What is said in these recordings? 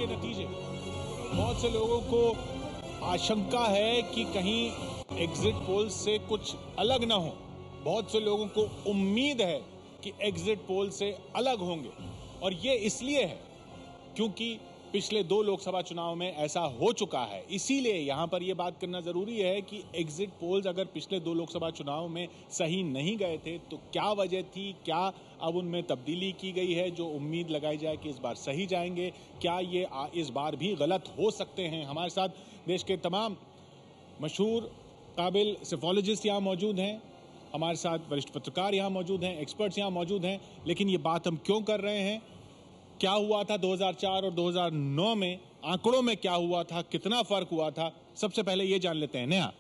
ये नतीजे बहुत से लोगों को आशंका है कि कहीं एग्जिट पोल से कुछ अलग ना हो। बहुत से लोगों को उम्मीद है कि एग्जिट पोल से अलग होंगे, और ये इसलिए है क्योंकि पिछले 2 लोकसभा चुनाव में ऐसा हो चुका है। इसीलिए यहां पर यह बात करना जरूरी है कि एग्जिट पोल्स अगर पिछले 2 लोकसभा चुनाव में सही नहीं गए थे तो क्या वजह थी, क्या अब उनमें तब्दीली की गई है जो उम्मीद लगाई जाए कि इस बार सही जाएंगे, क्या ये इस बार भी गलत हो सकते हैं। हमारे साथ देश के तमाम मशहूर काबिल सेफोलॉजिस्ट यहाँ मौजूद हैं, हमारे साथ वरिष्ठ पत्रकार यहाँ मौजूद हैं, एक्सपर्ट्स यहाँ मौजूद हैं। लेकिन ये बात हम क्यों कर रहे हैं, क्या हुआ था 2004 और 2009 में, आंकड़ों में क्या हुआ था, कितना फर्क हुआ था, सबसे पहले ये जान लेते हैं। नेहा,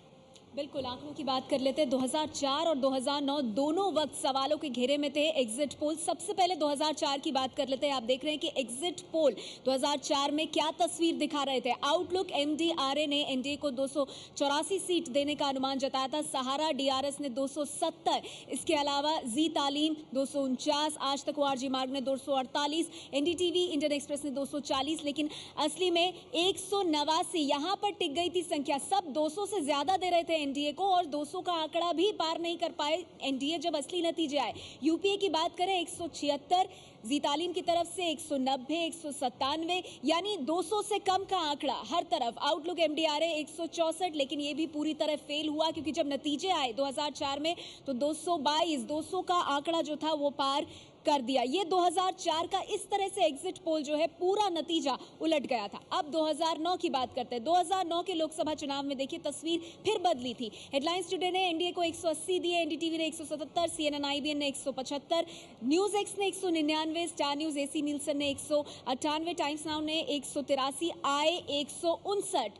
बिल्कुल, आंकड़ों की बात कर लेते हैं। 2004 और 2009 दोनों वक्त सवालों के घेरे में थे एग्जिट पोल। सबसे पहले 2004 की बात कर लेते हैं। आप देख रहे हैं कि एग्जिट पोल 2004 में क्या तस्वीर दिखा रहे थे। आउटलुक एमडीआरए ने एनडीए को 284 सीट देने का अनुमान जताया था। सहारा डीआरएस ने 270, इसके अलावा जी तालीम 249, आज तक ओआरजी मार्ग ने 248, एनडीटीवी इंडियन एक्सप्रेस ने 240, लेकिन असली में 189 यहां पर टिक गई थी संख्या। सब 200 से ज्यादा दे रहे थे एनडीए को, और 200 का आंकड़ा भी पार नहीं कर पाए एनडीए जब असली नतीजे आए। यूपीए की बात करें 176, जी तालीम की तरफ से 190, 197, यानी 200 से कम का आंकड़ा हर तरफ। आउटलुक एमडीआरए 164, लेकिन यह भी पूरी तरह फेल हुआ क्योंकि जब नतीजे आए 2004 में तो 222, 200 का आंकड़ा जो था वो पार कर दिया। ये 2004 का इस तरह से एग्जिट पोल जो है पूरा नतीजा उलट गया था। अब 2009 की बात करते हैं। 2009 के लोकसभा चुनाव में देखिए तस्वीर फिर बदली थी। हेडलाइंस टुडे ने एनडीए को 180 दिए, एनडीटीवी ने 177, सीएनएन आईबीएन ने 175, न्यूज एक्स ने 199, स्टार न्यूज एसी नीलसन ने 198, टाइम्स नाउ ने 183, आए 159।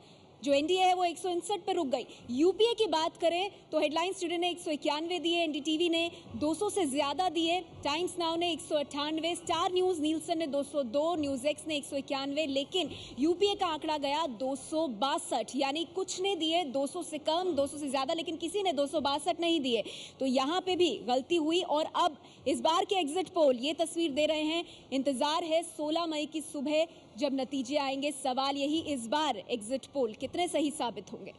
जो एनडीए है वो 159 पर रुक गई। यूपीए की बात करें तो हेडलाइंस टुडे ने 191 दिए, एनडीटीवी ने 200 से ज्यादा दिए, टाइम्स नाउ ने 198, स्टार न्यूज नीलसन ने 202, न्यूज एक्स ने 191, लेकिन यूपीए का आंकड़ा गया 262, यानी कुछ ने दिए 200 से कम, 200 से ज्यादा, लेकिन किसी ने 262 नहीं दिए। तो यहां पे भी गलती हुई। और अब इस बार के एग्जिट पोल ये तस्वीर दे रहे हैं। इंतजार है 16 मई की सुबह जब नतीजे आएंगे। सवाल यही, इस बार एग्जिट पोल कितने सही साबित होंगे।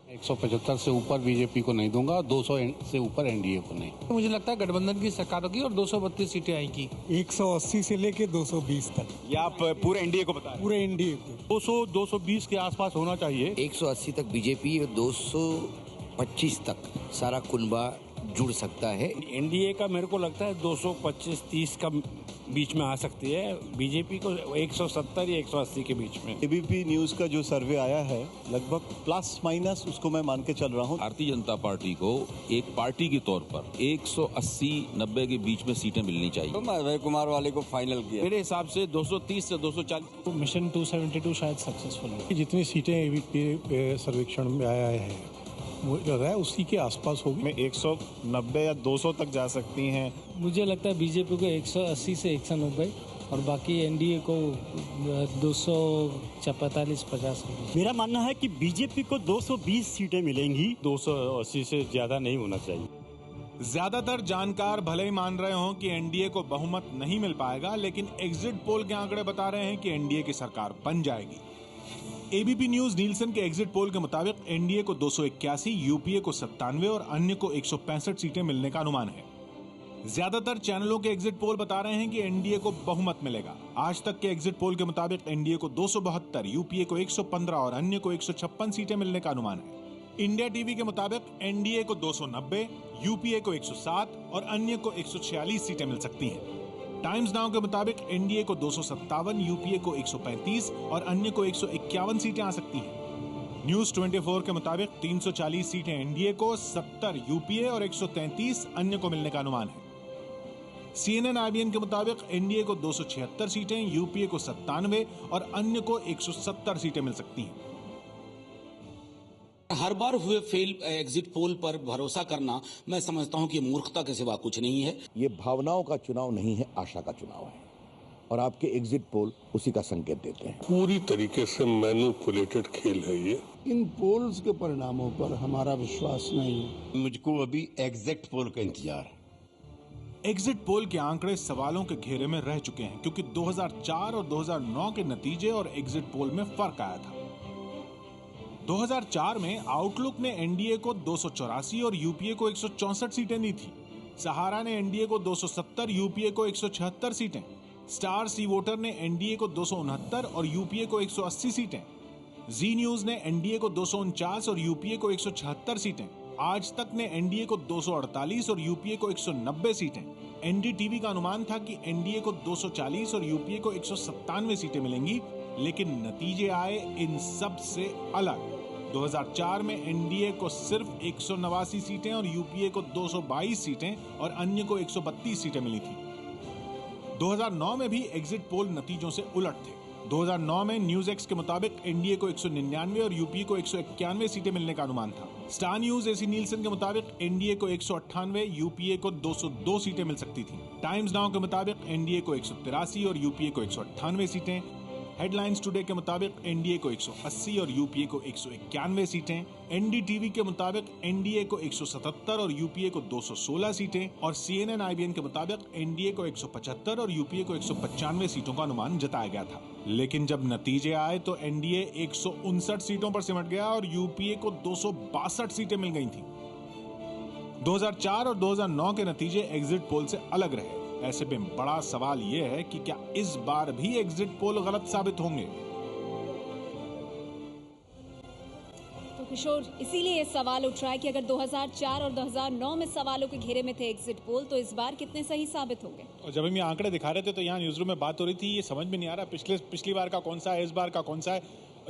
175 से ऊपर बीजेपी को नहीं दूंगा, 200 से ऊपर एनडीए को नहीं। मुझे लगता है गठबंधन की सरकार होगी और 232 सीटें आएंगी। 180 से लेके 220 तक। या आप पूरे एनडीए को बता रहे हैं? पूरे एनडीए को 200-220 के आसपास होना चाहिए। 180 तक बीजेपी और 225 तक सारा कुनबा जुड़ सकता है। एनडीए का मेरे को लगता है 225-30 का बीच में आ सकती है, बीजेपी को 170 या 180 के बीच में। एबीपी न्यूज का जो सर्वे आया है लगभग प्लस माइनस उसको मैं मान के चल रहा हूँ। भारतीय जनता पार्टी को एक पार्टी के तौर पर 180-90 के बीच में सीटें मिलनी चाहिए। तो मैं अभय कुमार वाले को फाइनल किया। मेरे हिसाब से 230 से 240। तो मिशन 272 शायद सक्सेसफुल है। जितनी सीटें एबीपी सर्वेक्षण में आया है मुझे लग रहा है उसी के आसपास होगी। में 190 या 200 तक जा सकती हैं। मुझे लगता है बीजेपी को 180 से 190 और बाकी एनडीए को 245-50। मेरा मानना है कि बीजेपी को 220 सीटें मिलेंगी। 280 से ज्यादा नहीं होना चाहिए। ज्यादातर जानकार भले ही मान रहे हों कि एनडीए को बहुमत नहीं मिल पाएगा, लेकिन एग्जिट पोल के आंकड़े बता रहे हैं कि एनडीए की सरकार बन जाएगी। एबीपी न्यूज नीलसन के एग्जिट पोल के मुताबिक एनडीए को 281, यूपीए को 97 और अन्य को 165 सीटें मिलने का अनुमान है। ज्यादातर चैनलों के एग्जिट पोल बता रहे हैं कि एनडीए को बहुमत मिलेगा। आज तक के एग्जिट पोल के मुताबिक एनडीए को 272, यूपीए को 115 और अन्य को 156 सीटें मिलने का अनुमान है। इंडिया टीवी के मुताबिक एनडीए को 290, यूपीए को 107 और अन्य को 146 सीटें मिल सकती हैं। टाइम्स नाउ के मुताबिक एनडीए को 257, यूपीए को 135 और अन्य को 151 सीटें आ सकती हैं। न्यूज 24 के मुताबिक 340 सीटें एनडीए को, 70 यूपीए और 133 अन्य को मिलने का अनुमान है। सीएनएन आईबीएन के मुताबिक एनडीए को 276 सीटें, यूपीए को 97 और अन्य को 170 सीटें मिल सकती हैं। हर बार हुए फेल एग्जिट पोल पर भरोसा करना मैं समझता हूं कि मूर्खता के सिवा कुछ नहीं है। ये भावनाओं का चुनाव नहीं है, आशा का चुनाव है, और आपके एग्जिट पोल उसी का संकेत देते हैं। पूरी तरीके से मैनिपुलेटेड खेल है ये। इन पोल्स के परिणामों पर हमारा विश्वास नहीं है। मुझको अभी एग्जिट पोल का इंतजार है। एग्जिट पोल के आंकड़े सवालों के घेरे में रह चुके हैं क्योंकि 2004 और 2009 के नतीजे और एग्जिट पोल में फर्क आया था। 2004 में आउटलुक ने एनडीए को 284 और यूपीए को 164 सीटें दी थी। सहारा ने एनडीए को 270, यूपीए को 176 सीटें। स्टार सी वोटर ने एनडीए को 269 और यूपीए को 180 सीटें। जी न्यूज ने एनडीए को 249 और यूपीए को 176 सीटें। आज तक ने एनडीए को 248 और यूपीए को 190 सीटें। एनडीटीवी का अनुमान था कि एनडीए को 240 और यूपीए को 197 सीटें मिलेंगी, लेकिन नतीजे आए इन सब से अलग। 2004 में एनडीए को सिर्फ 189 सीटें और यूपीए को 222 सीटें और अन्य को 132 सीटें मिली थी। 2009 में भी एग्जिट पोल नतीजों से उलट थे। 2009 में न्यूज एक्स के मुताबिक एनडीए को 199 और यूपीए को 191 सीटें मिलने का अनुमान था। स्टार न्यूज एसी नीलसन के मुताबिक एनडीए को 198, यूपीए को 202 सीटें मिल सकती थी। टाइम्स नाउ के मुताबिक एनडीए को 183 और यूपीए को 198 सीटें। हेडलाइंस टुडे के मुताबिक एनडीए को 180 और यूपीए को 191 सीटें। एनडीटीवी के मुताबिक एनडीए को 177 और यूपीए को 216 सीटें और सीएनएन आईबीएन के मुताबिक एनडीए को 175 और यूपीए को 195 सीटों का अनुमान जताया गया था। लेकिन जब नतीजे आए तो एनडीए 159 सीटों पर सिमट गया और यूपीए को 262 सीटें मिल गई थी। 2004 और 2009 के नतीजे एग्जिट पोल से अलग रहे। ऐसे में बड़ा सवाल यह है कि क्या इस बार भी एग्जिट पोल गलत साबित होंगे? तो किशोर, इसीलिए ये सवाल उठ रहा है कि अगर 2004 और 2009 में सवालों के घेरे में थे एग्जिट पोल, तो इस बार कितने सही साबित होंगे? और जब हम ये आंकड़े दिखा रहे थे तो यहाँ न्यूज़रूम में बात हो रही थी, ये समझ में नहीं आ रहा पिछली बार का कौन सा है, इस बार का कौन सा है।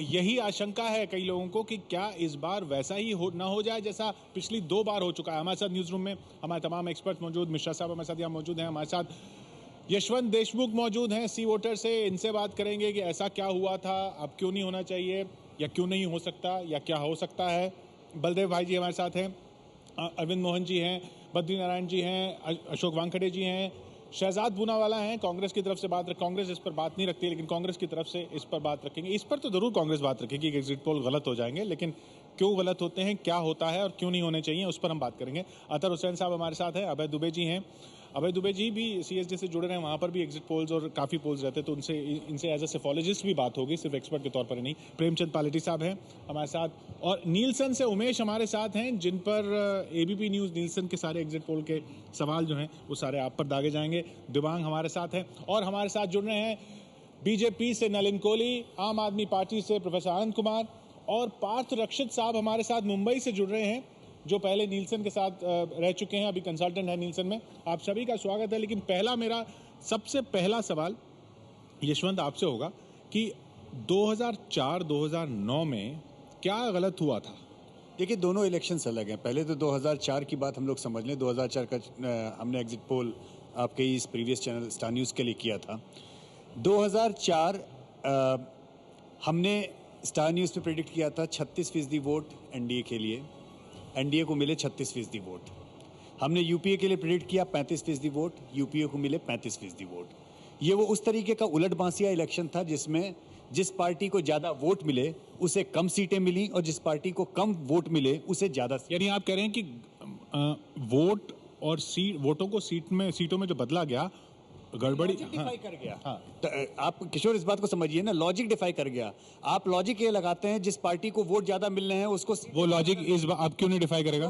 यही आशंका है कई लोगों को कि क्या इस बार वैसा ही ना हो जाए जैसा पिछली 2 बार हो चुका है। हमारे साथ न्यूज़ रूम में हमारे तमाम एक्सपर्ट मौजूद, मिश्रा साहब हमारे साथ यहाँ मौजूद हैं, हमारे साथ यशवंत देशमुख मौजूद हैं सी वोटर से। इनसे बात करेंगे कि ऐसा क्या हुआ था, अब क्यों नहीं होना चाहिए, या क्यों नहीं हो सकता, या क्या हो सकता है। बलदेव भाई जी हमारे साथ हैं, अरविंद मोहन जी हैं, बद्री नारायण जी हैं, अशोक वानखेड़े जी हैं, शहजाद पूनावाला हैं। कांग्रेस की तरफ से कांग्रेस इस पर बात नहीं रखती, लेकिन कांग्रेस की तरफ से इस पर बात रखेंगे। इस पर तो जरूर कांग्रेस बात रखेगी कि एग्जिट पोल गलत हो जाएंगे, लेकिन क्यों गलत होते हैं, क्या होता है और क्यों नहीं होने चाहिए, उस पर हम बात करेंगे। अतर हुसैन साहब हमारे साथ हैं, अभय दुबे जी हैं। अभय दुबे जी भी सीएसडी से जुड़े रहे हैं, वहाँ पर भी एग्जिट पोल्स और काफ़ी पोल्स रहते हैं, तो इनसे एज अ सेफोलॉजिस्ट भी बात होगी, सिर्फ एक्सपर्ट के तौर पर ही नहीं। प्रेमचंद पालेटी साहब हैं हमारे साथ, और नीलसन से उमेश हमारे साथ हैं, जिन पर एबीपी न्यूज़ नीलसन के सारे एग्जिट पोल के सवाल जो हैं वो सारे आप पर दागे जाएंगे। दिबांग हमारे साथ हैं, और हमारे साथ जुड़ रहे हैं बीजेपी से नलिन कोहली, आम आदमी पार्टी से प्रोफेसर आनंद कुमार, और पार्थ रक्षित साहब हमारे साथ मुंबई से जुड़ रहे हैं, जो पहले नीलसन के साथ रह चुके हैं, अभी कंसल्टेंट है नीलसन में। आप सभी का स्वागत है। लेकिन मेरा सबसे पहला सवाल यशवंत आपसे होगा कि 2004-2009 में क्या गलत हुआ था? देखिए, दोनों इलेक्शंस अलग हैं। पहले तो 2004 की बात हम लोग समझ लें। 2004 का हमने एग्जिट पोल आपके इस प्रीवियस चैनल स्टार न्यूज़ के लिए किया था। 2004 हमने स्टार न्यूज़ पे प्रेडिक्ट किया था 36% वोट एनडीए के लिए, एनडीए को मिले 36% वोट। हमने यूपीए के लिए प्रेडिक्ट किया 35% वोट, यूपीए को मिले 35% वोट। ये वो उस तरीके का उलट बांसिया इलेक्शन था जिसमें जिस पार्टी को ज़्यादा वोट मिले उसे कम सीटें मिली, और जिस पार्टी को कम वोट मिले उसे ज़्यादा। यानी आप कह रहे हैं कि वोट और वोटों को सीटों में जो बदला गया, गड़बड़ी डिफाई कर गया। हाँ। तो आप किशोर इस बात को समझिए ना, लॉजिक डिफाई कर गया। आप लॉजिक ये लगाते हैं जिस पार्टी को वोट ज्यादा मिल रहे हैं उसको, वो लॉजिक इस बार अब क्यों नहीं डिफाई करेगा?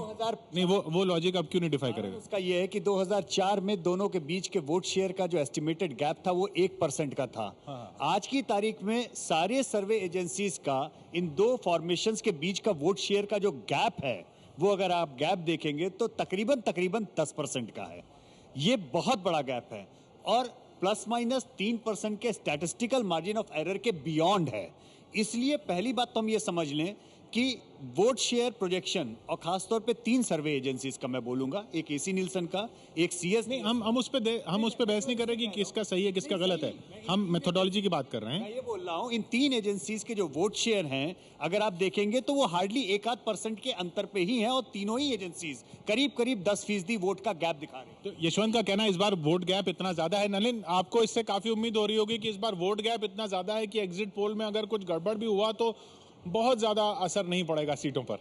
नहीं, वो लॉजिक अब क्यों नहीं डिफाई करेगा? उसका ये है कि 2004 में दोनों के बीच के वोट शेयर का जो एस्टिमेटेड गैप था वो 1% का था। हाँ। आज की तारीख में सारे सर्वे एजेंसीज का इन दो फॉर्मेशंस के बीच का वोट शेयर का जो गैप है, वो अगर आप गैप देखेंगे तो तकरीबन 10% का है। ये बहुत बड़ा गैप है, और प्लस माइनस 3% के स्टैटिस्टिकल मार्जिन ऑफ एरर के बियॉन्ड है। इसलिए पहली बात तो हम ये समझ लें कि वोट शेयर प्रोजेक्शन, और खासतौर पे 3 सर्वे एजेंसीज का मैं बोलूंगा, एक एसी नीलसन का, एक सीएस। नहीं, हम उस पे बहस नहीं कर रहे कि किसका सही है किसका गलत है, हम मेथोडोलॉजी की बात कर रहे हैं। मैं ये बोल रहा हूँ, इन 3 एजेंसीज के जो वोट शेयर हैं, अगर आप देखेंगे तो वो हार्डली 1-8% के अंतर पे ही हैं, और तीनों ही एजेंसीज करीब 10% वोट का गैप दिखा रही है। तो यशवंत का कहना है इस बार वोट गैप इतना ज्यादा है। नलिन, आपको इससे काफी उम्मीद हो रही होगी कि इस बार वोट गैप इतना ज्यादा है कि एग्जिट पोल में अगर कुछ गड़बड़ भी हुआ तो बहुत ज्यादा असर नहीं पड़ेगा सीटों पर।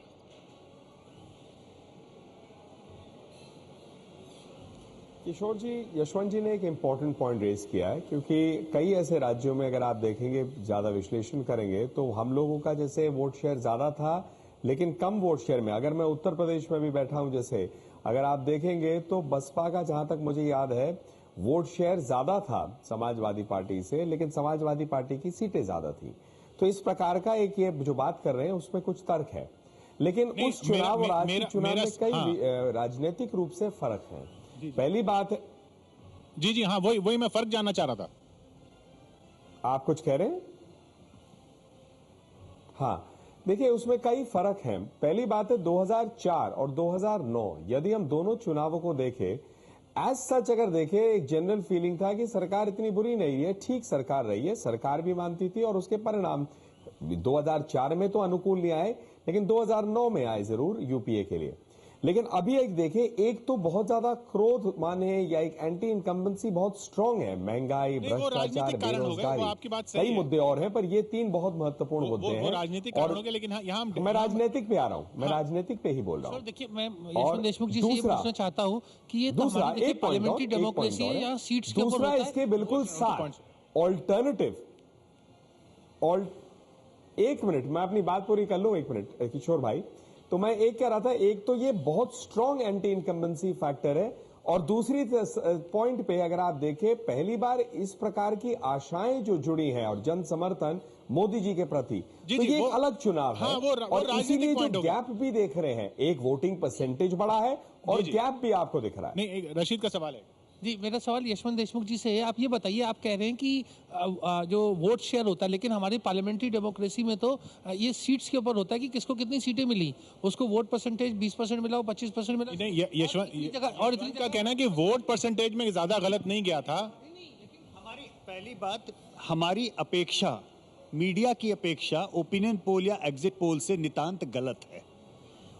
किशोर जी, यशवंत जी ने एक इम्पॉर्टेंट पॉइंट रेज किया है, क्योंकि कई ऐसे राज्यों में अगर आप देखेंगे, ज्यादा विश्लेषण करेंगे तो हम लोगों का जैसे वोट शेयर ज्यादा था लेकिन कम वोट शेयर में, अगर मैं उत्तर प्रदेश में भी बैठा हूं जैसे, अगर आप देखेंगे तो बसपा का जहां तक मुझे याद है वोट शेयर ज्यादा था समाजवादी पार्टी से, लेकिन समाजवादी पार्टी की सीटें ज्यादा थी। तो इस प्रकार का एक ये जो बात कर रहे हैं उसमें कुछ तर्क है, लेकिन उस चुनाव और आज के चुनाव में कई राजनीतिक रूप से फर्क है। पहली बात है जी हाँ, वही मैं फर्क जानना चाह रहा था। आप कुछ कह रहे हैं? हाँ, देखिए उसमें कई फर्क हैं। पहली बात है 2004 और 2009, यदि हम दोनों चुनावों को देखें, एज सच अगर देखें, एक जनरल फीलिंग था कि सरकार इतनी बुरी नहीं है, ठीक सरकार रही है, सरकार भी मानती थी और उसके परिणाम 2004 में तो अनुकूल नहीं आए, लेकिन 2009 में आए जरूर यूपीए के लिए। लेकिन अभी एक देखें, एक तो बहुत ज्यादा क्रोध माने या एक एंटी इनकम्बेंसी बहुत स्ट्रांग है, महंगाई, भ्रष्टाचार, बेरोजगारी, कई मुद्दे और हैं, पर ये तीन बहुत महत्वपूर्ण मुद्दे हैं। राजनीतिक कारणों के, लेकिन यहाँ मैं राजनीतिक पे आ रहा हूँ, मैं राजनीतिक पे ही बोल रहा हूँ। देखिए, मैं यशवंत देशमुख जी से ये पूछना चाहता हूँ कि ये दूसरा एक पार्लियामेंट्री डेमोक्रेसी है या सीट्स के ऊपर दूसरा इसके बिल्कुल साथ ऑल्टरनेटिव। और एक मिनट, मैं अपनी बात पूरी कर लूं, एक मिनट किशोर भाई। तो मैं एक कह रहा था, एक तो ये बहुत स्ट्रांग एंटी इनकम्बेंसी फैक्टर है, और दूसरी पॉइंट पे अगर आप देखें, पहली बार इस प्रकार की आशाएं जो जुड़ी हैं और जन समर्थन मोदी जी के प्रति, तो ये एक अलग चुनाव है। और इसीलिए जो गैप भी देख रहे हैं, एक वोटिंग परसेंटेज बढ़ा है और गैप भी आपको दिख रहा है। नहीं, रशीद का सवाल है जी। मेरा सवाल यशवंत देशमुख जी से है। आप ये बताइए, आप कह रहे हैं कि जो वोट शेयर होता है, लेकिन हमारी पार्लियामेंट्री डेमोक्रेसी में तो ये सीट्स के ऊपर होता है कि किसको कितनी सीटें मिली, उसको वोट परसेंटेज 20% मिला हो, 25% मिला। नहीं, यशवंत और का कहना है कि वोट परसेंटेज में ज्यादा गलत नहीं गया था। हमारी पहली बात, हमारी अपेक्षा, मीडिया की अपेक्षा ओपिनियन पोल या एग्जिट पोल से नितांत गलत है।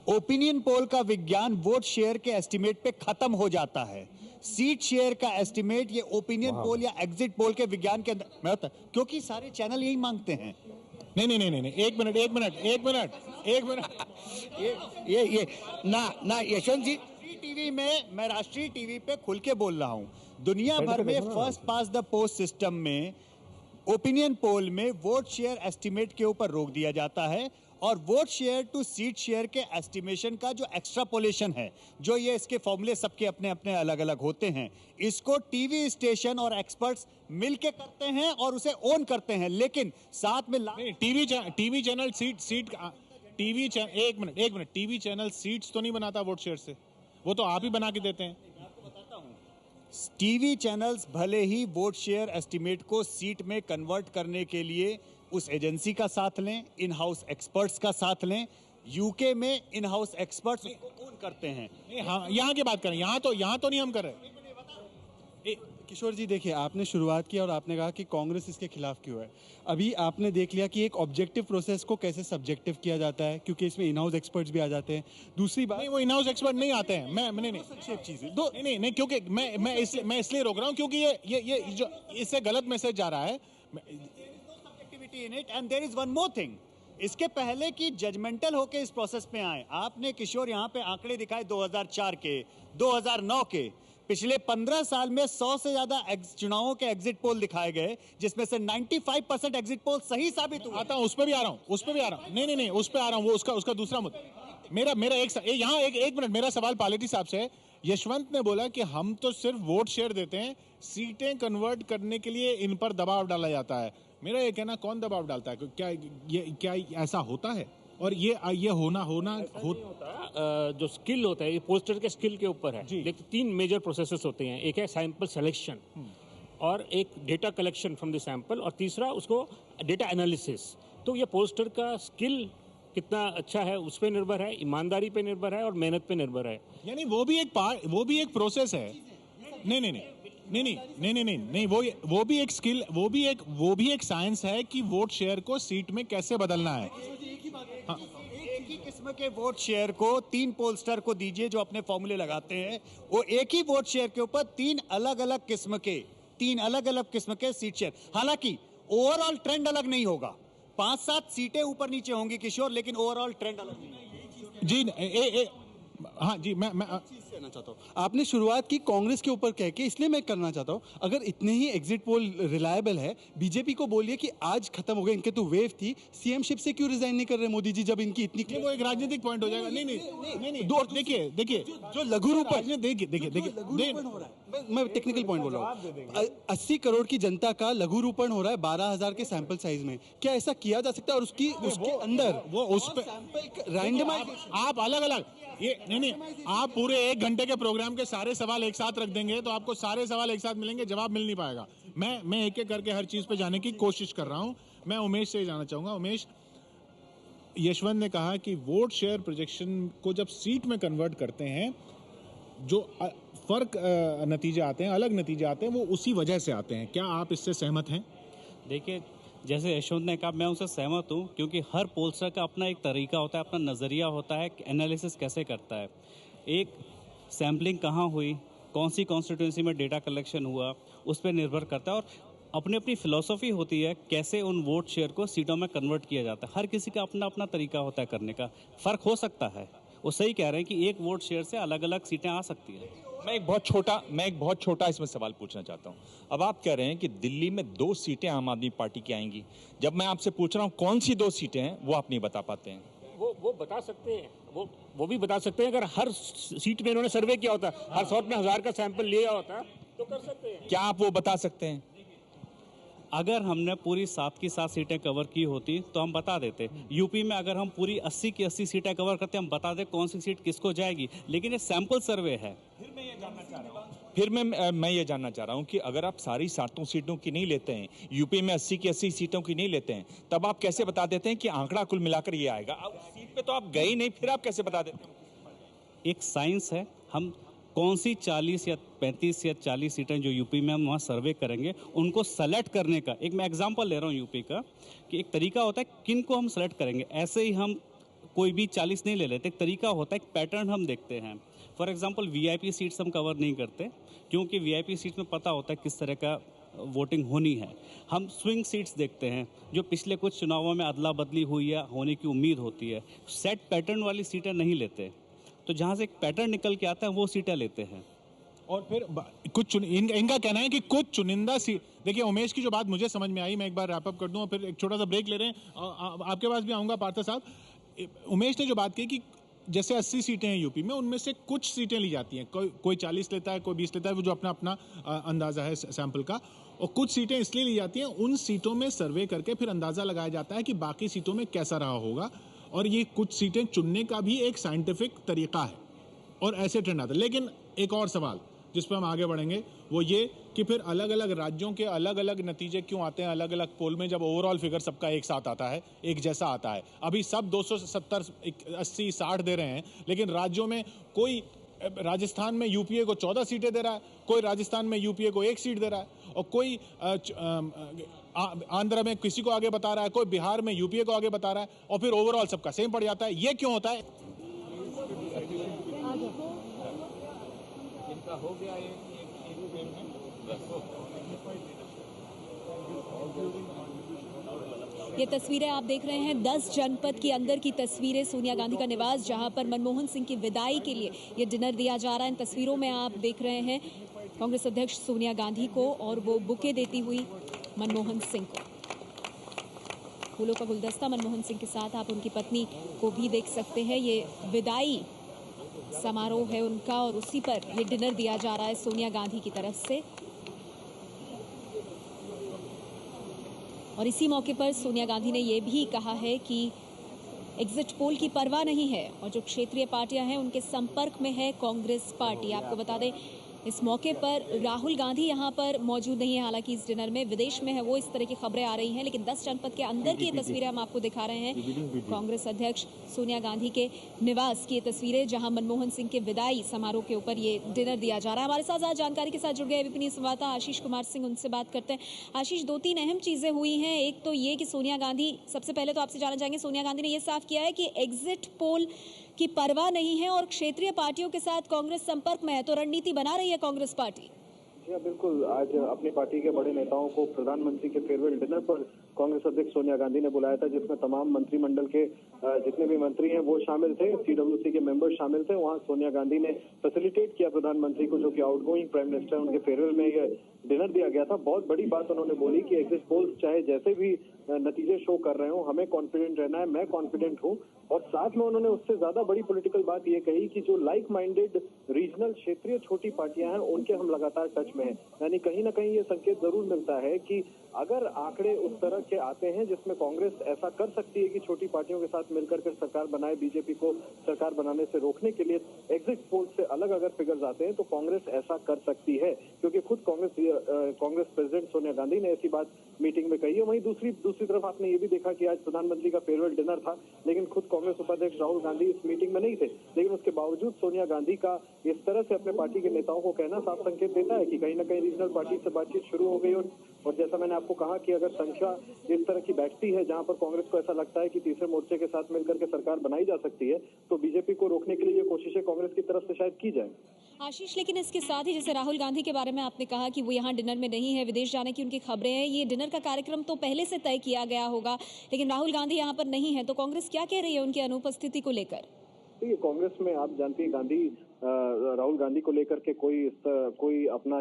ओपिनियन पोल का विज्ञान वोट शेयर के एस्टिमेट पे खत्म हो जाता है। सीट शेयर का एस्टिमेट ये ओपिनियन पोल या एग्जिट पोल के विज्ञान के अंदर में होता है, क्योंकि सारे चैनल यही मांगते हैं। नहीं, एक मिनट ये ना यशवंत जी, टीवी में, मैं राष्ट्रीय टीवी पे खुल के बोल रहा हूं, दुनिया भर में first pass the post system में ओपिनियन पोल में वोट शेयर एस्टिमेट के ऊपर रोक दिया जाता है, और vote share to seat share के एस्टिमेशन का जो एक्स्ट्रापोलेशन है, जो ये इसके फॉर्मूले सबके अपने अपने अलग अलग होते हैं, इसको टीवी स्टेशन और एक्सपर्ट्स मिलके करते हैं और उसे ओन करते हैं। लेकिन साथ में टीवी चैनल एक मिनट टीवी चैनल सीट्स तो नहीं बनाता वोट शेयर से, वो तो आप ही बना के देते हैं। टीवी चैनल्स भले ही वोट शेयर एस्टिमेट को सीट में कन्वर्ट करने के लिए उस एजेंसी का साथ लें, इन हाउस एक्सपर्ट्स का साथ लें। यूके में इन हाउस एक्सपर्ट्स उसको ओन करते हैं। हाँ, यहाँ की बात करें, यहाँ तो नहीं हम कर रहे। किशोर जी, देखिए, आपने शुरुआत की और आपने कहा कि कांग्रेस इसके खिलाफ क्यों है। अभी आपने देख लिया कि एक ऑब्जेक्टिव प्रोसेस को कैसे सब्जेक्टिव किया जाता है, क्योंकि इसमें इन हाउस एक्सपर्ट्स भी आ जाते हैं। दूसरी बात, नहीं, वो इन हाउस एक्सपर्ट नहीं आते हैं। मैं संक्षेप चीजें नहीं, क्योंकि मैं इसलिए रोक रहा हूँ क्योंकि ये जो इससे गलत मैसेज जा रहा है। In it, and there is one more thing, इसके पहले कि जजमेंटल होके इस प्रोसेस में आए, आपने किशोर यहाँ पे आंकड़े दिखाए 2004 के, 2009 के, पिछले 15 साल में 100 से ज्यादा चुनावों के एग्जिट पोल दिखाए गए, जिसमें से 95% एग्जिट पोल सही साबित हुए। आता हूँ, उस पर भी आ रहा हूँ। नहीं, उस पर आ रहा हूँ। वो उसका दूसरा मुद्दा। मेरा एक मिनट, मेरा सवाल पायलट साहब से है। यशवंत ने बोला कि हम तो सिर्फ वोट शेयर देते हैं, सीटें कन्वर्ट करने के लिए इन पर दबाव डाला जाता है। मेरा ये कहना, कौन दबाव डालता है? क्या ऐसा होता है? और ये होना जो स्किल होता है, ये पोस्टर के स्किल के ऊपर है। देखिए, 3 मेजर प्रोसेसेस होते हैं। एक है सैंपल सिलेक्शन, और एक data collection from the sample, और तीसरा उसको डेटा एनालिसिस। तो ये पोस्टर का स्किल कितना अच्छा है उस पर निर्भर है, ईमानदारी पे निर्भर है और मेहनत पे निर्भर है। यानी वो भी एक प्रोसेस है। नहीं, वो भी एक स्किल, वो भी एक साइंस है कि वोट शेयर को सीट में कैसे बदलना है। हाँ। एक ही किस्म के वोट शेयर को 3 पोलस्टर को दीजिए जो अपने फॉर्मूले लगाते हैं, वो एक ही वोट शेयर के ऊपर 3 अलग अलग किस्म के सीट शेयर। हालांकि ओवरऑल ट्रेंड अलग नहीं होगा, 5-7 सीटें ऊपर नीचे होंगी किशोर, लेकिन ओवरऑल ट्रेंड अलग नहीं होगा। जी, हाँ जी, मैं करना चाहता हूँ, आपने शुरुआत की कांग्रेस के ऊपर कह के, इसलिए मैं करना चाहता हूँ, अगर इतने ही एग्जिट पोल रिलायबल है, बीजेपी को बोलिए कि आज खत्म हो गए, इनके तो वेव थी, सीएम शिप से क्यों रिजाइन नहीं कर रहे मोदी जी, जब इनकी इतनी वो एक राजनीतिक पॉइंट हो जाएगा। नहीं, देखिए जो लघु रूपन, देखिए मैं टेक्निकल पॉइंट बोल रहा हूँ, 80 करोड़ की जनता का लघु रूपन हो रहा है 12,000 के सैंपल साइज में, क्या ऐसा किया जा सकता है? और उसके अंदर वो उस पे रैंडमाइज आप अलग ये नहीं आप पूरे 1 घंटे के प्रोग्राम के सारे सवाल एक साथ रख देंगे तो आपको सारे सवाल एक साथ मिलेंगे, जवाब मिल नहीं पाएगा। मैं एक एक करके हर चीज पे जाने की कोशिश कर रहा हूं। मैं उमेश से जाना चाहूंगा। उमेश, यशवंत ने कहा कि वोट शेयर प्रोजेक्शन को जब सीट में कन्वर्ट करते हैं, जो फर्क नतीजे आते हैं, अलग नतीजे आते हैं, वो उसी वजह से आते हैं। क्या आप इससे सहमत हैं? देखिए, जैसे यशवंत ने कहा, मैं उनसे सहमत हूँ, क्योंकि हर पोलस्टर का अपना एक तरीका होता है, अपना नज़रिया होता है, एनालिसिस कैसे करता है, एक सैम्पलिंग कहाँ हुई, कौन सी कॉन्स्टिट्यूंसी में डेटा कलेक्शन हुआ, उस पर निर्भर करता है, और अपनी अपनी फिलॉसफी होती है कैसे उन वोट शेयर को सीटों में कन्वर्ट किया जाता है। हर किसी का अपना अपना तरीका होता है करने का, फ़र्क हो सकता है। वो सही कह रहे हैं कि एक वोट शेयर से अलग अलग सीटें आ सकती हैं। मैं एक बहुत छोटा इसमें सवाल पूछना चाहता हूं। अब आप कह रहे हैं कि दिल्ली में 2 सीटें आम आदमी पार्टी की आएंगी। जब मैं आपसे पूछ रहा हूं कौन सी 2 सीटें हैं, वो आप नहीं बता पाते हैं। वो बता सकते हैं, वो भी बता सकते हैं। अगर हर सीट में इन्होंने सर्वे किया होता, हर शॉट में 1000 का सैंपल लिया होता तो कर सकते हैं। क्या आप वो बता सकते हैं? अगर हमने पूरी 7 की 7 सीटें कवर की होती तो हम बता देते। यूपी में अगर हम पूरी 80 की 80 सीटें कवर करते, हम बता दें कौन सी सीट किसको जाएगी, लेकिन ये सैंपल सर्वे है। फिर मैं ये जानना चाह रहा हूं कि अगर आप सारी 7 सीटों की नहीं लेते हैं, यूपी में 80 की 80 सीटों की नहीं लेते हैं, तब आप कैसे बता देते हैं कि आंकड़ा कुल मिलाकर ये आएगा? अब सीट पे तो आप गए ही नहीं, फिर आप कैसे बता देते हैं? एक साइंस है, हम कौन सी 40 या 35 या 40 सीटें जो यूपी में हम वहाँ सर्वे करेंगे, उनको सेलेक्ट करने का, एक मैं एग्जांपल ले रहा हूँ यूपी का, कि एक तरीका होता है किन को हम सेलेक्ट करेंगे। ऐसे ही हम कोई भी 40 नहीं ले लेते, एक तरीका होता है, एक पैटर्न हम देखते हैं। फॉर एग्जांपल वीआईपी सीट्स हम कवर नहीं करते, क्योंकि वीआईपी सीट्स में पता होता है किस तरह का वोटिंग होनी है। हम स्विंग सीट्स देखते हैं, जो पिछले कुछ चुनावों में अदला बदली हुई या होने की उम्मीद होती है। सेट पैटर्न वाली सीटें नहीं लेते, तो जहाँ से एक पैटर्न निकल के आता है वो सीटें लेते हैं। और फिर कुछ इनका कहना है कि कुछ चुनिंदा सीट, देखिए उमेश की जो बात मुझे समझ में आई, मैं एक बार रैप अप कर दूं और फिर एक छोटा सा ब्रेक ले रहे हैं। आपके पास भी आऊंगा पार्था साहब। उमेश ने जो बात की कि जैसे 80 सीटें हैं यूपी में, उनमें से कुछ सीटें ली जाती हैं, कोई 40 लेता है, कोई 20 लेता है, वो जो अपना अपना अंदाजा है सैंपल का, और कुछ सीटें इसलिए ली जाती हैं, उन सीटों में सर्वे करके फिर अंदाजा लगाया जाता है कि बाकी सीटों में कैसा रहा होगा, और ये कुछ सीटें चुनने का भी एक साइंटिफिक तरीका है, और ऐसे ट्रेंड आता है। लेकिन एक और सवाल जिस पर हम आगे बढ़ेंगे वो ये कि फिर अलग अलग राज्यों के अलग अलग नतीजे क्यों आते हैं अलग अलग पोल में, जब ओवरऑल फिगर सबका एक साथ आता है, एक जैसा आता है। अभी सब 270, 80, 60 दे रहे हैं, लेकिन राज्यों में कोई, राजस्थान में यूपीए को 14 सीटें दे रहा है, कोई राजस्थान में यूपीए को 1 सीट दे रहा है, और कोई आंध्र में किसी को आगे बता रहा है, कोई बिहार में यूपीए को आगे बता रहा है, और फिर ओवरऑल सबका सेम पड़ जाता है। ये क्यों होता है? हो गया ये तस्वीरें आप देख रहे हैं 10 जनपद की अंदर की तस्वीरें, सोनिया गांधी का निवास, जहां पर मनमोहन सिंह की विदाई के लिए ये डिनर दिया जा रहा है। इन तस्वीरों में आप देख रहे हैं कांग्रेस अध्यक्ष सोनिया गांधी को, और वो बुके देती हुई मनमोहन सिंह को। फूलों का गुलदस्ता मनमोहन सिंह के साथ आप उनकी पत्नी को भी देख सकते हैं। ये विदाई समारोह है उनका, और उसी पर ये डिनर दिया जा रहा है सोनिया गांधी की तरफ से। और इसी मौके पर सोनिया गांधी ने ये भी कहा है कि एग्जिट पोल की परवाह नहीं है, और जो क्षेत्रीय पार्टियां हैं उनके संपर्क में है कांग्रेस पार्टी। आपको बता दें इस मौके पर राहुल गांधी यहाँ पर मौजूद नहीं है, हालांकि इस डिनर में विदेश में है वो, इस तरह की खबरें आ रही हैं, लेकिन 10 जनपद के अंदर की ये तस्वीरें हम आपको दिखा रहे हैं। कांग्रेस अध्यक्ष सोनिया गांधी के निवास की ये तस्वीरें, जहां मनमोहन सिंह के विदाई समारोह के ऊपर ये डिनर दिया जा रहा है। हमारे साथ आज जानकारी के साथ जुड़ गए एबीपी न्यूज़ संवाददाता आशीष कुमार सिंह, उनसे बात करते हैं। आशीष, 2-3 अहम चीजें हुई हैं। एक तो ये कि सोनिया गांधी, सबसे पहले तो आपसे जानना चाहेंगे, सोनिया गांधी ने यह साफ किया है कि एग्जिट पोल की परवाह नहीं है और क्षेत्रीय पार्टियों के साथ कांग्रेस संपर्क में है, तो रणनीति बना रही है कांग्रेस पार्टी। जी बिल्कुल, आज अपनी पार्टी के बड़े नेताओं को प्रधानमंत्री के फेयरवेल डिनर पर कांग्रेस अध्यक्ष सोनिया गांधी ने बुलाया था, जिसमें तमाम मंत्रिमंडल के जितने भी मंत्री हैं वो शामिल थे, CWC के मेंबर्स शामिल थे। वहां सोनिया गांधी ने फैसिलिटेट किया प्रधानमंत्री को, जो कि आउटगोइंग प्राइम मिनिस्टर, उनके फेयरवेल में ये डिनर दिया गया था। बहुत बड़ी बात उन्होंने बोली कि एग्जिट पोल्स चाहे जैसे भी नतीजे शो कर रहे हो, हमें कॉन्फिडेंट रहना है, मैं कॉन्फिडेंट हूँ। और साथ में उन्होंने उससे ज्यादा बड़ी पॉलिटिकल बात ये कही कि जो लाइक माइंडेड रीजनल क्षेत्रीय छोटी पार्टियां हैं, उनके हम लगातार टच में हैं। यानी कहीं ना कहीं ये संकेत जरूर मिलता है कि अगर आंकड़े उस तरह के आते हैं जिसमें कांग्रेस ऐसा कर सकती है कि छोटी पार्टियों के साथ मिलकर के सरकार बनाए, बीजेपी को सरकार बनाने से रोकने के लिए एग्जिट पोल से अलग अगर फिगर्स आते हैं तो कांग्रेस ऐसा कर सकती है, क्योंकि खुद कांग्रेस प्रेसिडेंट सोनिया गांधी ने ऐसी बात मीटिंग में कही है। वहीं दूसरी तरफ आपने ये भी देखा कि आज प्रधानमंत्री का फेयरवेल डिनर था, लेकिन खुद कांग्रेस उपाध्यक्ष राहुल गांधी इस मीटिंग में नहीं थे। लेकिन उसके बावजूद सोनिया गांधी का इस तरह से अपने पार्टी के नेताओं को कहना साफ संकेत देता है कि कहीं ना कहीं रीजनल पार्टी से बातचीत शुरू हो गई। और जैसा मैंने आपको कहा कि अगर संख्या इस तरह की बैठती है जहां पर कांग्रेस को ऐसा लगता है कि तीसरे मोर्चे के साथ मिलकर के सरकार बनाई जा सकती है, तो बीजेपी को रोकने के लिए ये कोशिशें कांग्रेस की तरफ से शायद की जाए। आशीष, लेकिन इसके साथ ही जैसे राहुल गांधी के बारे में आपने कहा कि वो यहाँ डिनर में नहीं है, विदेश जाने की उनकी खबरें हैं, ये डिनर का कार्यक्रम तो पहले से तय किया गया होगा, लेकिन राहुल गांधी यहाँ पर नहीं है, तो कांग्रेस क्या कह रही है उनकी अनुपस्थिति को लेकर? देखिए, कांग्रेस में आप जानती हैं राहुल गांधी को लेकर के कोई अपना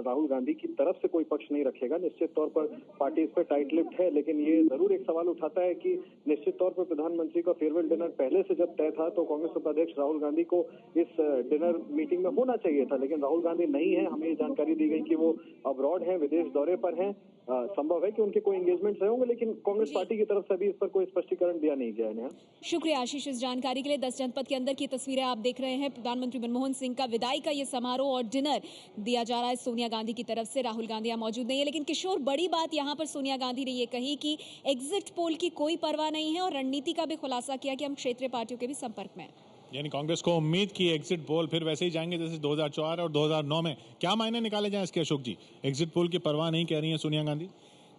राहुल गांधी की तरफ से कोई पक्ष नहीं रखेगा। निश्चित तौर पर पार्टी इस पर टाइट लिप्ड है, लेकिन ये जरूर एक सवाल उठाता है कि निश्चित तौर पर प्रधानमंत्री का फेयरवेल डिनर पहले से जब तय था तो कांग्रेस उपाध्यक्ष राहुल गांधी को इस डिनर मीटिंग में होना चाहिए था, लेकिन राहुल गांधी नहीं है। हमें ये जानकारी दी गई कि वो अब्रॉड हैं, विदेश दौरे पर हैं। संभव है कि उनके कोई एंगेजमेंट रहे होंगे, लेकिन कांग्रेस पार्टी की तरफ से भी इस पर कोई स्पष्टीकरण दिया नहीं गया है। शुक्रिया आशीष इस जानकारी के लिए। 10 जनपद के अंदर की तस्वीरें आप देख रहे हैं। प्रधानमंत्री मनमोहन सिंह का विदाई का ये समारोह और डिनर दिया जा रहा है सोनिया गांधी की तरफ से। राहुल गांधी यहाँ मौजूद नहीं है, लेकिन किशोर, बड़ी बात यहाँ पर सोनिया गांधी ने ये कही कि एग्जिट पोल की कोई परवाह नहीं है और रणनीति का भी खुलासा किया कि हम क्षेत्रीय पार्टियों के भी संपर्क में हैं। यानी कांग्रेस को उम्मीद की एग्जिट पोल फिर वैसे ही जाएंगे जैसे 2004 और 2009 में। क्या मायने निकाले जाए इसके अशोक जी? एग्जिट पोल की परवाह नहीं कह रही है सोनिया गांधी।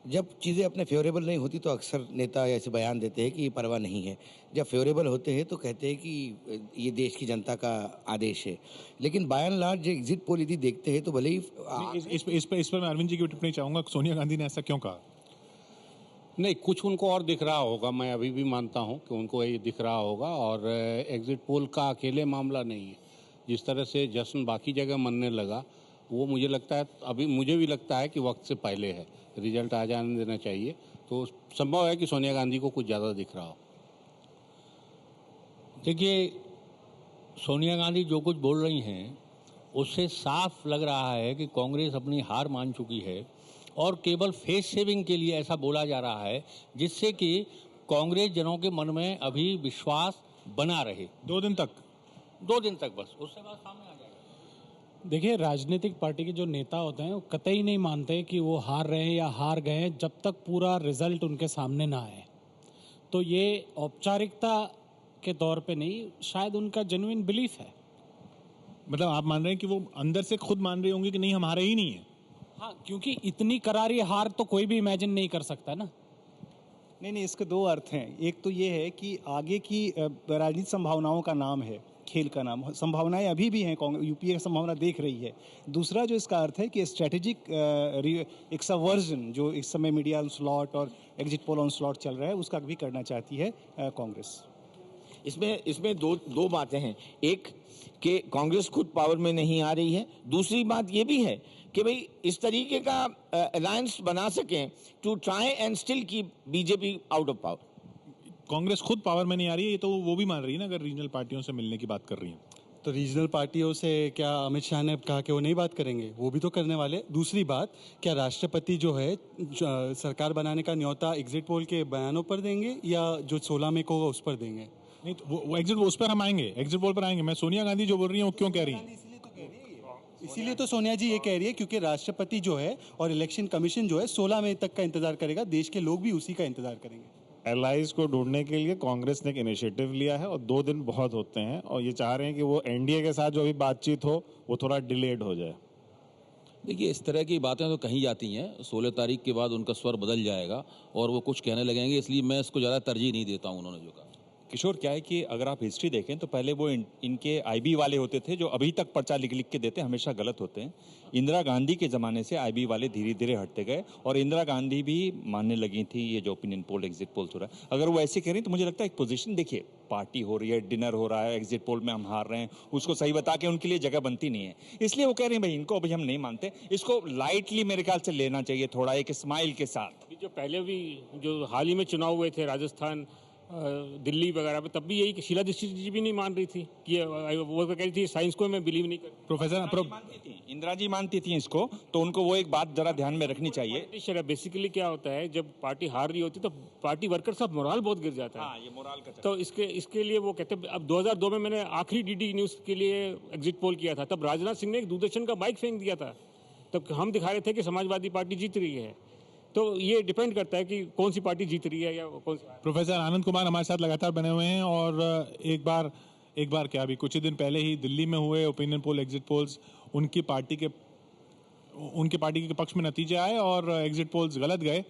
जब चीज़ें अपने फेवरेबल नहीं होती तो अक्सर नेता ऐसे बयान देते हैं कि ये परवाह नहीं है। जब फेवरेबल होते हैं तो कहते हैं कि ये देश की जनता का आदेश है। लेकिन by and large exit poll यदि देखते हैं तो भले ही इस पर मैं अरविंद जी की टिप्पणी चाहूंगा। सोनिया गांधी ने ऐसा क्यों कहा? नहीं, कुछ उनको और दिख रहा होगा। मैं अभी भी मानता हूं कि उनको ये दिख रहा होगा, और एग्जिट पोल का अकेले मामला नहीं है। जिस तरह से जश्न बाकी जगह मनने लगा, वो मुझे लगता है, अभी मुझे भी लगता है कि वक्त से पहले है, रिजल्ट आ जाने देना चाहिए। तो संभव है कि सोनिया गांधी को कुछ ज़्यादा दिख रहा हो। देखिए, सोनिया गांधी जो कुछ बोल रही हैं उससे साफ लग रहा है कि कांग्रेस अपनी हार मान चुकी है और केवल फेस सेविंग के लिए ऐसा बोला जा रहा है, जिससे कि कांग्रेस जनों के मन में अभी विश्वास बना रहे। 2 दिन तक बस, उसके बाद सामने आ जाएगा। देखिए, राजनीतिक पार्टी के जो नेता होते हैं वो कतई नहीं मानते कि वो हार रहे हैं या हार गए हैं जब तक पूरा रिजल्ट उनके सामने ना आए। तो ये औपचारिकता के तौर पे नहीं, शायद उनका जेन्युइन बिलीफ है। मतलब आप मान रहे हैं कि वो अंदर से खुद मान रहे होंगे कि नहीं, हम हारे ही नहीं है। हाँ, क्योंकि इतनी करारी हार तो कोई भी इमेजिन नहीं कर सकता ना। नहीं, इसके 2 अर्थ हैं। एक तो ये है कि आगे की राजनीतिक संभावनाओं का नाम है, खेल का नाम। संभावनाएं अभी भी हैं, यूपीए संभावना देख रही है। दूसरा जो इसका अर्थ है कि स्ट्रेटेजिक एक सबवर्जन जो इस समय मीडिया ऑनस्लॉट और एग्जिट पोल ऑनस्लॉट चल रहा है, उसका भी करना चाहती है कांग्रेस। इसमें दो बातें हैं। एक कि कांग्रेस खुद पावर में नहीं आ रही है। दूसरी बात ये भी है कि भाई इस तरीके का अलायंस बना सकें to try and still keep BJP out of power. Congress खुद पावर में नहीं आ रही है, ये तो वो भी मान रही है ना, अगर रीजनल पार्टियों से मिलने की बात कर रही है। तो रीजनल पार्टियों से क्या अमित शाह ने कहा कि वो नहीं बात करेंगे? वो भी तो करने वाले। दूसरी बात, क्या राष्ट्रपति जो है सरकार बनाने का न्योता एग्जिट पोल के बयानों पर देंगे या जो 16 मई को होगा उस पर देंगे? नहीं, तो वो एग्जिट उस पर हम आएंगे, एग्जिट पोल पर आएंगे। मैं सोनिया गांधी जो बोल रही है वो क्यों कह रही है? इसीलिए तो सोनिया जी ये कह रही है क्योंकि राष्ट्रपति जो है और इलेक्शन कमीशन जो है 16 मई तक का इंतजार करेगा। देश के लोग भी उसी का इंतजार करेंगे। एलाइज को ढूंढने के लिए कांग्रेस ने एक इनिशिएटिव लिया है और 2 दिन बहुत होते हैं, और ये चाह रहे हैं कि वो एनडीए के साथ जो भी बातचीत हो वो थोड़ा डिलेड हो जाए। देखिए, इस तरह की बातें तो कही जाती हैं। 16 तारीख के बाद उनका स्वर बदल जाएगा और वो कुछ कहने लगेंगे, इसलिए मैं इसको ज़्यादा तरजीह नहीं देता हूँ उन्होंने जो कहा। किशोर क्या है कि अगर आप हिस्ट्री देखें तो पहले वो इनके आईबी वाले होते थे जो अभी तक पर्चा लिख लिख के देते हमेशा गलत होते हैं। इंदिरा गांधी के ज़माने से आईबी वाले धीरे धीरे हटते गए और इंदिरा गांधी भी मानने लगी थी ये जो ओपिनियन पोल एग्जिट पोल्स हो रहा है। अगर वो ऐसे करें तो मुझे लगता है एक पोजीशन, देखिए पार्टी हो रही है, डिनर हो रहा है, एग्जिट पोल में हम हार रहे हैं, उसको सही बता के उनके लिए जगह बनती नहीं है। इसलिए वो कह रहे हैं भाई इनको अभी हम नहीं मानते, इसको लाइटली मेरे ख्याल से लेना चाहिए, थोड़ा एक स्माइल के साथ। जो पहले भी जो हाल ही में चुनाव हुए थे राजस्थान, दिल्ली वगैरह पे, तब भी यही शीला दीक्षित जी भी नहीं मान रही थी कि वो कह रही थी साइंस को मैं बिलीव नहीं करती। प्रोफेसर इंदिरा जी मानती थी इसको, तो उनको वो एक बात जरा ध्यान में रखनी चाहिए। बेसिकली क्या होता है, जब पार्टी हार रही होती तो पार्टी वर्कर सब मोराल बहुत गिर जाता है। हाँ, ये मोराल का तो इसके लिए वो कहते हैं। अब 2002 में मैंने आखिरी डीडी न्यूज के लिए एग्जिट पोल किया था, तब राजनाथ सिंह ने एक दूरदर्शन का माइक फेंक दिया था, तब हम दिखा रहे थे कि समाजवादी पार्टी जीत रही है। तो ये डिपेंड करता है कि कौन सी पार्टी जीत रही है या कौन सी। प्रोफेसर आनंद कुमार हमारे साथ लगातार बने हुए हैं और एक बार क्या अभी कुछ ही दिन पहले ही दिल्ली में हुए ओपिनियन पोल एग्जिट पोल्स उनकी पार्टी के पक्ष में नतीजे आए और एग्जिट पोल्स गलत गए।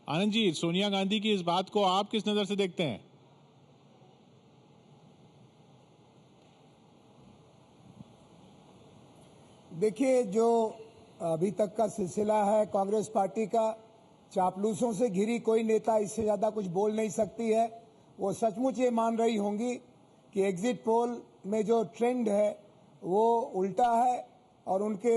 आनंद जी, सोनिया गांधी की इस बात को आप किस नजर से देखते हैं? देखिए, जो अभी तक का सिलसिला है कांग्रेस पार्टी का, चापलूसों से घिरी कोई नेता इससे ज्यादा कुछ बोल नहीं सकती है। वो सचमुच ये मान रही होंगी कि एग्जिट पोल में जो ट्रेंड है वो उल्टा है और उनके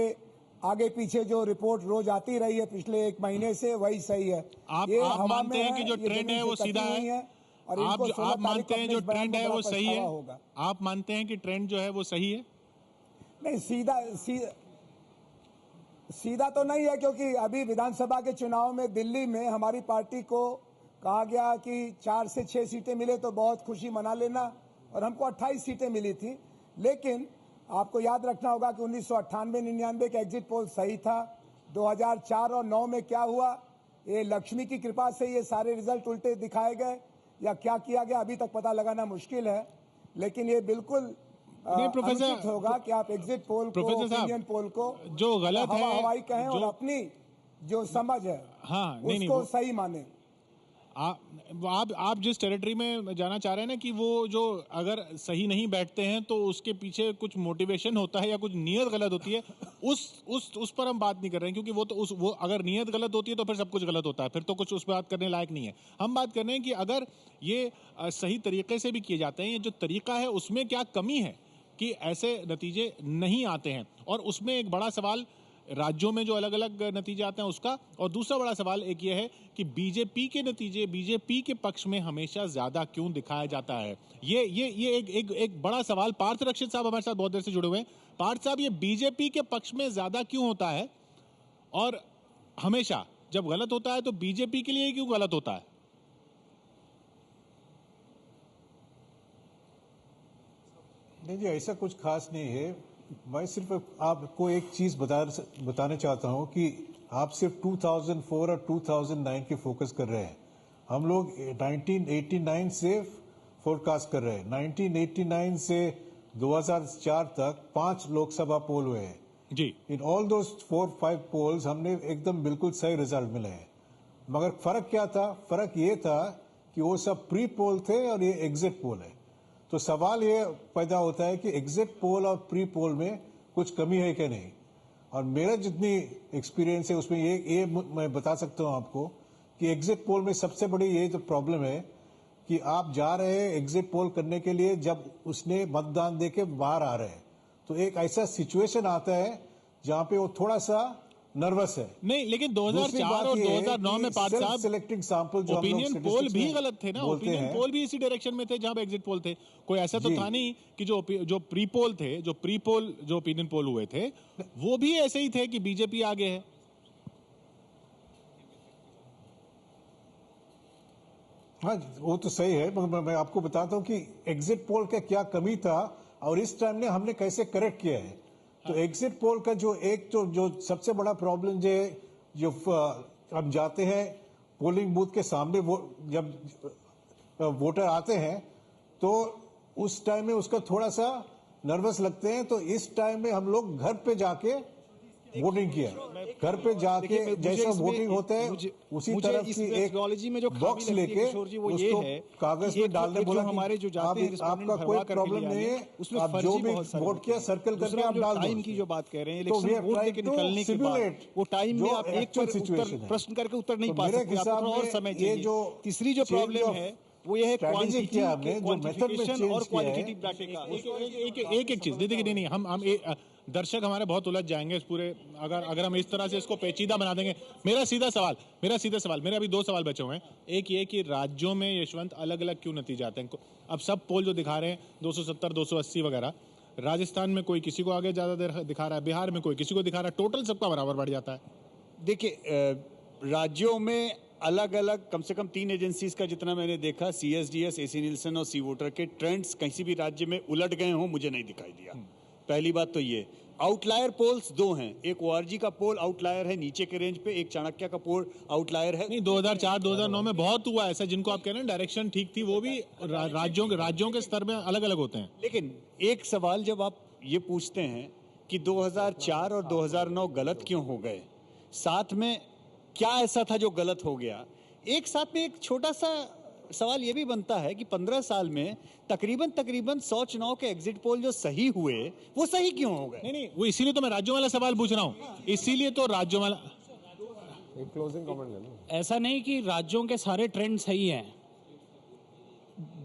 आगे पीछे जो रिपोर्ट रोज आती रही है पिछले 1 महीने से वही सही है। आप मानते हैं कि जो ट्रेंड है वो सीधा है? और आप मानते हैं जो ट्रेंड है वो सही है? आप मानते हैं कि ट्रेंड जो है वो सही है? नहीं, सीधा तो नहीं है, क्योंकि अभी विधानसभा के चुनाव में दिल्ली में हमारी पार्टी को कहा गया कि 4 से 6 सीटें मिले तो बहुत खुशी मना लेना, और हमको 28 सीटें मिली थी। लेकिन आपको याद रखना होगा कि 1998-99 का एग्जिट पोल सही था। 2004 और 9 में क्या हुआ, ये लक्ष्मी की कृपा से ये सारे रिजल्ट उल्टे दिखाए गए या क्या किया गया अभी तक पता लगाना मुश्किल है। लेकिन ये बिल्कुल प्रोफेसर होगा कि आप एग्जिट पोल को, ओपिनियन पोल को जो गलत है हवाई कहें और अपनी जो समझ है उसको सही माने। आप जिस टेरिटरी में जाना चाह रहे हैं ना कि वो जो अगर सही नहीं बैठते हैं तो उसके पीछे कुछ मोटिवेशन होता है या कुछ नीयत गलत होती है, उस पर हम बात नहीं कर रहे हैं, क्योंकि वो अगर नीयत गलत होती है तो फिर सब कुछ गलत होता है, फिर तो कुछ उस बात करने लायक नहीं है। हम बात कर रहे हैं कि अगर ये सही तरीके से भी किए जाते हैं, ये जो तरीका है उसमें क्या कमी है कि ऐसे नतीजे नहीं आते हैं। और उसमें एक बड़ा सवाल राज्यों में जो अलग अलग नतीजे आते हैं उसका, और दूसरा बड़ा सवाल एक ये है कि बीजेपी के नतीजे बीजेपी के पक्ष में हमेशा ज्यादा क्यों दिखाया जाता है। ये एक बड़ा सवाल। पार्थ रक्षित साहब हमारे साथ बहुत देर से जुड़े हुए हैं। पार्थ साहब, ये बीजेपी के पक्ष में ज्यादा क्यों होता है और हमेशा जब गलत होता है तो बीजेपी के लिए क्यों गलत होता है? नहीं जी, ऐसा कुछ खास नहीं है। मैं सिर्फ आपको एक चीज बताना चाहता हूं कि आप सिर्फ 2004 और 2009 के फोकस कर रहे हैं। हम लोग 1989 से फोरकास्ट कर रहे हैं। 1989 से 2004 तक 5 लोकसभा पोल हुए हैं जी। इन ऑल दोज 4-5 पोल्स हमने एकदम बिल्कुल सही रिजल्ट मिले हैं। मगर फर्क क्या था? फर्क ये था कि वो सब प्री पोल थे और ये एग्जिट पोल है। तो सवाल ये पैदा होता है कि एग्जिट पोल और प्री पोल में कुछ कमी है कि नहीं। और मेरा जितनी एक्सपीरियंस है उसमें ये मैं बता सकता हूं आपको कि एग्जिट पोल में सबसे बड़ी ये जो प्रॉब्लम है कि आप जा रहे हैं एग्जिट पोल करने के लिए, जब उसने मतदान दे के बाहर आ रहे हैं तो एक ऐसा सिचुएशन आता है जहां पे वो थोड़ा सा नर्वस है। नहीं, लेकिन 2004 और 2009 में पार्थ साहब सिलेक्टिंग सैंपल जो ओपिनियन पोल भी गलत थे ना। ओपिनियन पोल भी इसी डायरेक्शन में थे जहां एग्जिट पोल थे। कोई ऐसा तो था नहीं कि जो प्री पोल थे, जो ओपिनियन पोल हुए थे वो भी ऐसे ही थे कि बीजेपी आगे है। हाँ, वो तो सही है, मगर मैं आपको बताता हूं कि एग्जिट पोल का क्या कमी था और इस टाइम ने हमने कैसे करेक्ट किया है। तो एग्जिट पोल का जो सबसे बड़ा प्रॉब्लम जो हम जाते हैं पोलिंग बूथ के सामने, जब वोटर आते हैं तो उस टाइम में उसका थोड़ा सा नर्वस लगते हैं। तो इस टाइम में हम लोग घर पे जाके वोटिंग किया है। घर पे जाके जैसा वोटिंग होता है उसी तरह की एक में जो बॉक्स लेके उसको कागज में डालने बोला हमारे जो जाते हैं आपका कोई प्रॉब्लम नहीं है, उसमें आप जो भी वोट किया सर्कल करके आप डाल दो। टाइम की जो बात कह रहे हैं, इलेक्शन वोट देके निकलने के बाद वो टाइम में आप एक प्रश्न करके उत्तर नहीं पा सकते, आपको और समय चाहिए। तीसरी जो प्रॉब्लम है वो ये है क्वांटिफिकेशन और क्वालिटेटिव डाटा का। एक चीज देखिए, नहीं हम दर्शक हमारे बहुत उलझ जाएंगे इस पूरे, अगर हम इस तरह से इसको पेचीदा बना देंगे। मेरा सीधा सवाल मेरे अभी 2 सवाल बचे हुए हैं। एक ये कि राज्यों में यशवंत अलग अलग क्यों नतीजे आते हैं? अब सब पोल जो दिखा रहे हैं 270 280 वगैरह, राजस्थान में कोई किसी को आगे ज्यादा देर दिखा रहा है, बिहार में कोई किसी को दिखा रहा है, टोटल सबका बराबर बढ़ जाता है। देखिए, राज्यों में अलग अलग कम से कम 3 एजेंसीज का जितना मैंने देखा, CSDS, AC नीलसन और सी वोटर के ट्रेंड्स किसी भी राज्य में उलट गए हों मुझे नहीं दिखाई दिया। पहली बात तो ये। आउटलायर पोल्स 2 हैं, एक ORG का पोल आउटलायर है नीचे के रेंज पे, एक चाणक्य का पोल आउटलायर है। नहीं, 2004-2009 में बहुत हुआ ऐसा, जिनको आप कह रहे हैं डायरेक्शन ठीक थी, वो भी राज्यों के स्तर में अलग अलग होते हैं। लेकिन एक सवाल जब आप ये पूछते हैं कि 2004 और 2009 गलत क्यों हो गए, साथ में क्या ऐसा था जो गलत हो गया, एक साथ में एक छोटा सा सवाल ये भी बनता है कि 15 साल में तकरीबन 100 चुनाव के एग्जिट पोल जो सही हुए वो सही क्यों हो गए? नहीं, वो इसीलिए तो मैं राज्यों वाला सवाल पूछ रहा हूँ, इसीलिए तो राज्यों वाला। एक क्लोजिंग कमेंट ले लो। ऐसा नहीं कि राज्यों के सारे ट्रेंड सही हैं।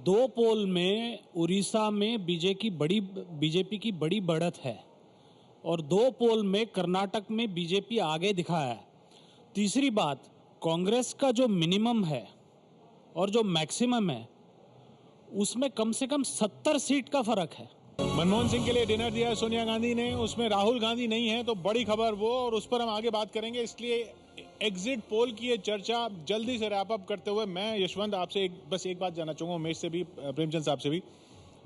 2 पोल में उड़ीसा में बीजेपी की बड़ी बढ़त है और 2 पोल में कर्नाटक में बीजेपी आगे दिखा है। तीसरी बात, कांग्रेस का जो मिनिमम है और जो मैक्सिमम है उसमें कम से कम 70 सीट का फर्क है। मनमोहन सिंह के लिए डिनर दिया सोनिया गांधी ने, उसमें राहुल गांधी नहीं है, तो बड़ी खबर वो, और उस पर हम आगे बात करेंगे। इसलिए एग्जिट पोल की ये चर्चा जल्दी से रैप अप करते हुए मैं यशवंत आपसे बस एक बात जानना चाहूंगा, उमेश से भी, प्रेमचंद साहब से भी।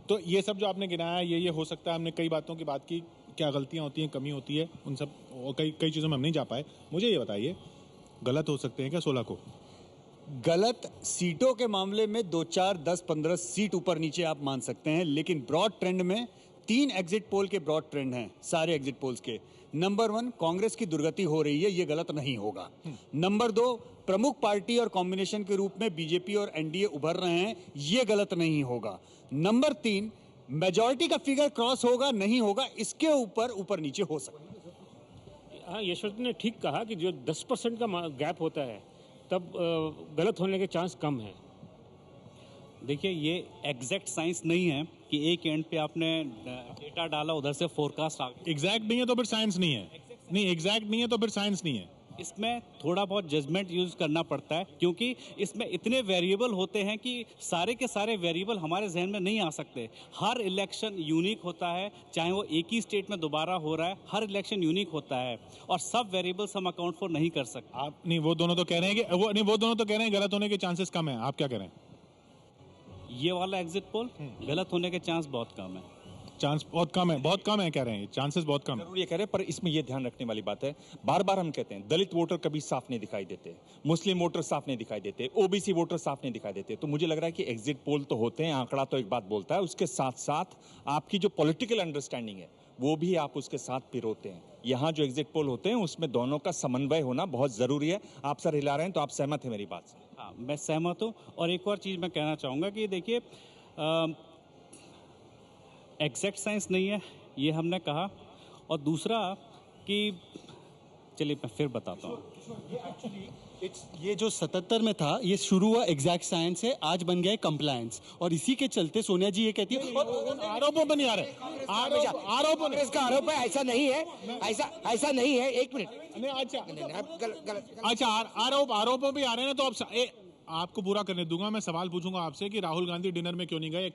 तो ये सब जो आपने गिनाया, ये हो सकता है, हमने कई बातों की बात की, क्या गलतियां होती हैं, कमी होती है, उन सब कई चीज़ों में हम नहीं जा पाए। मुझे ये बताइए, गलत हो सकते हैं क्या 16 को? गलत सीटों के मामले में 2, 4, 10, 15 सीट ऊपर नीचे आप मान सकते हैं, लेकिन ब्रॉड ट्रेंड में 3 एग्जिट पोल के ब्रॉड ट्रेंड हैं सारे एग्जिट पोल्स के। नंबर 1, कांग्रेस की दुर्गति हो रही है, ये गलत नहीं होगा। नंबर 2, प्रमुख पार्टी और कॉम्बिनेशन के रूप में बीजेपी और एनडीए उभर रहे हैं, ये गलत नहीं होगा। नंबर 3, मेजॉरिटी का फिगर क्रॉस होगा नहीं होगा, इसके ऊपर नीचे हो सकता है। हाँ, यशवंत ने ठीक कहा कि जो 10% का गैप होता है तब गलत होने के चांस कम है। देखिए, ये एग्जैक्ट साइंस नहीं है कि एक एंड पे आपने डेटा डाला उधर से फोरकास्ट आ गया। एग्जैक्ट नहीं है तो फिर साइंस नहीं है। नहीं, एग्जैक्ट नहीं है तो फिर साइंस नहीं है। इसमें थोड़ा बहुत जजमेंट यूज करना पड़ता है, क्योंकि इसमें इतने वेरिएबल होते हैं कि सारे के सारे वेरिएबल हमारे जहन में नहीं आ सकते। हर इलेक्शन यूनिक होता है, चाहे वो एक ही स्टेट में दोबारा हो रहा है, हर इलेक्शन यूनिक होता है और सब वेरिएबल्स हम अकाउंट फॉर नहीं कर सकते। आप नहीं, वो दोनों तो कह रहे हैं कि वो दोनों तो कह रहे हैं गलत होने के चांसेस कम है। आप क्या कह रहे हैं? ये वाला एग्जिट पोल गलत होने के चांस बहुत कम है। चांस बहुत कम है कह रहे हैं, चांसेस बहुत कम है। जरूर ये कह रहे हैं, पर इसमें ये ध्यान रखने वाली बात है, बार बार हम कहते हैं दलित वोटर कभी साफ नहीं दिखाई देते, मुस्लिम वोटर साफ नहीं दिखाई देते, ओबीसी वोटर साफ नहीं दिखाई देते। तो मुझे लग रहा है कि एग्जिट पोल तो होते हैं, आंकड़ा तो एक बात बोलता है, उसके साथ साथ आपकी जो पॉलिटिकल अंडरस्टैंडिंग है वो भी आप उसके साथ पिरोते हैं। यहाँ जो एग्जिट पोल होते हैं उसमें दोनों का समन्वय होना बहुत जरूरी है। आप सर हिला रहे हैं तो आप सहमत हैं मेरी बात से? हाँ, मैं सहमत हूँ। और एक और चीज़ मैं कहना चाहूँगा कि देखिए, एग्जैक्ट साइंस नहीं है, ये हमने कहा। और दूसरा कि चलिए मैं फिर बताता हूँ, ये जो 77 में था, ये शुरू हुआ एग्जैक्ट साइंस से, आज बन गया है कंप्लायंस, और इसी के चलते सोनिया जी ये कहती है। और आरोपों पर नहीं आ रहे, आरोप इसका आरोप है, ऐसा नहीं है, ऐसा नहीं है। 1 मिनट, अच्छा, आरोपों भी आ रहे हैं। तो आपको पूरा करने दूंगा। मैं सवाल पूछूंगा आपसे कि राहुल गांधी डिनर में क्यों नहीं गए।